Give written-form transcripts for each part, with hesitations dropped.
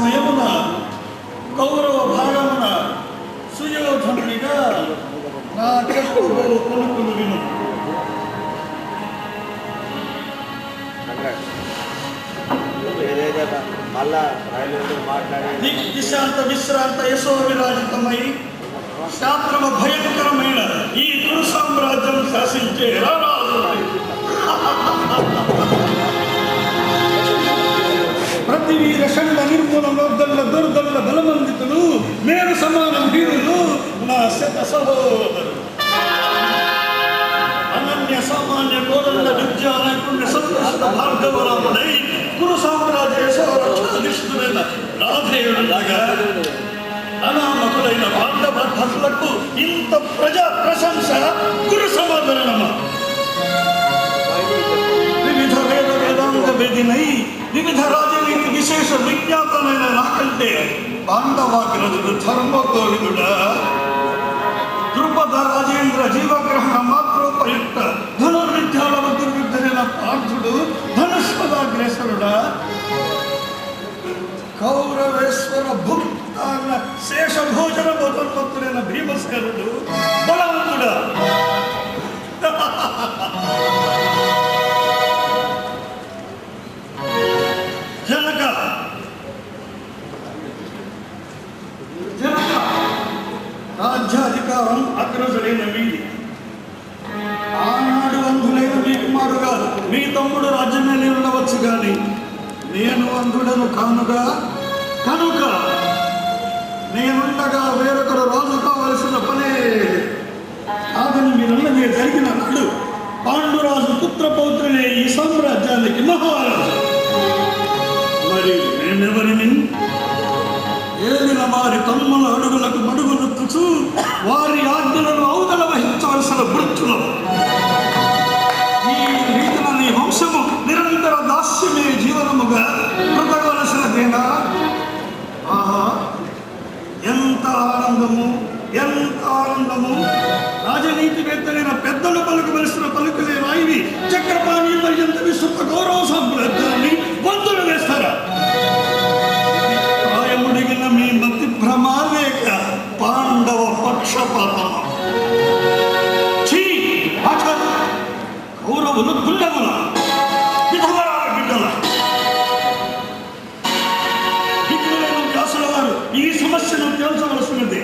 సమయమున కౌరవ భాగమున సుయోధనుడిగా నా చెప్పులు కొనుక్కులు విను. దిశాంత విశ్రాంత యశో విరాజితమై శాస్త్రమ భయంకరమైన ఈ కురు సామ్రాజ్యం శాసించే రారాజు ప్రతి వీర షండ నిర్మూలనోద్దల్ల దుర్దల్ల బలమందితులు మేరు సమాన వీరులు నా శత సహోదరు అనన్య సామాన్య కోదండ విద్యా నైపుణ్య సంతృష్ట భార్గవరాముడై కురు సామ్రాజ్య యశోరక్షణిష్ఠుడైన రాధేయుడులాగా అనామకులైన పాండవ భక్తులకు ఇంత ప్రజా ప్రశంస గురు సమాదరణమ. వివిధ వేదాంగ వేదినై వివిధ రాజనీతి విశేష విజ్ఞాతమైన నాకంటే పాండవాగ్రజుడు ధర్మకోవిదుడా ద్రుపద రాజేంద్ర జీవగ్రహణ మాత్రోపయుక్త ధనుర్విద్యాల దుర్విద్యుడైన పార్థుడు ధనుష్పదాగ్రేసరుడా కౌరవేశ్వర భుక్తాన్న శేషభోజన భోజనభక్తుడైన భీమసేనుడు బలవంతుడా జనక రాజ్యాధికారం అగ్రజుడైన వీడి ఆనాడు అంధులైన మీ కుమారుగా మీ తమ్ముడు రాజ్యమే ఉండవచ్చు కానీ నేను అంధుడను కానుగా కనుక నేనుండగా వేరొకరు రాజు కావలసిన పనే కాదని మీరన్నదే జరిగిన నాడు పాండురాజు పుత్రపౌత్రులే ఈ సామ్రాజ్యానికి మహారాజు. మరి నేనెవరిని? ఏలిన వారి తమ్ముల అడుగులకు మడుగులొత్తుచు వారి ఆజ్ఞలను అవతల వహించవలసిన వృత్తులం. ఈ రీతిన నీ వంశము నిరంతర దాస్యమే జీవనముగా బ్రతకవలసినదేనా? ఆహా, ఎంత ఆనందము, ఎంత ఆనందము! రాజనీతివేత్తలైన పెద్దలు పలుకవలసిన పలుకులే రాయివి చక్రపాణి పర్యంత విశ్వ గౌరవ సామ్రాజ్యాన్ని వంతులు వేస్తారా? ప్రాయముడిగిన మీ మతి భ్రమాలేక పాండవ పక్షపాతం. కౌరవులు గుండెముల విధవరా బిడ్డల విజ్ఞులైన వ్యాసుల వారు ఈ సమస్యను తేల్చవలసినది.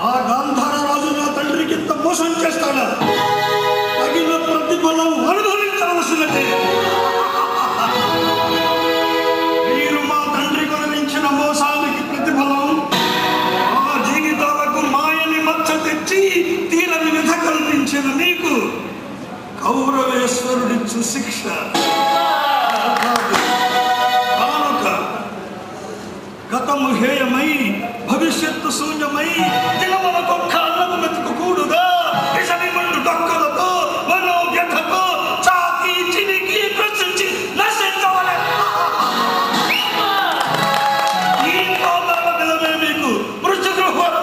ఆ గాంధార రాజు నా తండ్రికి ఇంత మోసం చేస్తాడా? తగిన ప్రతిఫలం అనుభవించవలసినదే. మీరు మా తండ్రి కొనరించిన మోసానికి ప్రతిఫలం ఆ జీవితాలకు మాయని మచ్చ తెచ్చి తీరని విధ కల్పించిన నీకు కౌరవేశ్వరుడిచ్చు శిక్ష. గతము హేయమై భవిష్యత్తు శూన్యమై దినములకొక్క అన్నము మెతుకుకూడుగా విషమిమండు డొక్కలతో మనోవ్యథతో చాకి చినికి ప్రశ్నించి నశించవలే. ఈ పాపాల నిలమే మీకు మృత్యుగృహం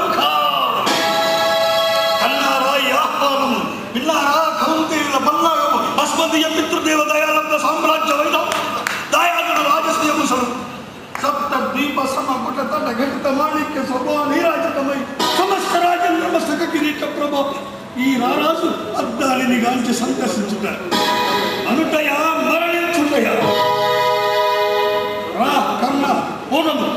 అన్నారా? ఈ ఆహ్వానము విన్నారా? కౌంతేయుల పన్నాగము అస్మదీయ పితృదేవ దయాలంద సామ్రాజ్యమైన దయాదుల రాజస్యముసలు సప్త ద్వీప సమకుట తట ఘటిత మాణిక్య స్వభావ నీరాజితమై సమస్త రాజేంద్ర మస్తక కిరీట ప్రభ ఈ రారాజు అద్దాలిని గాంచి సందర్శించుట అనుటయా మరణించుటయా? రా కర్ణ పూర్ణము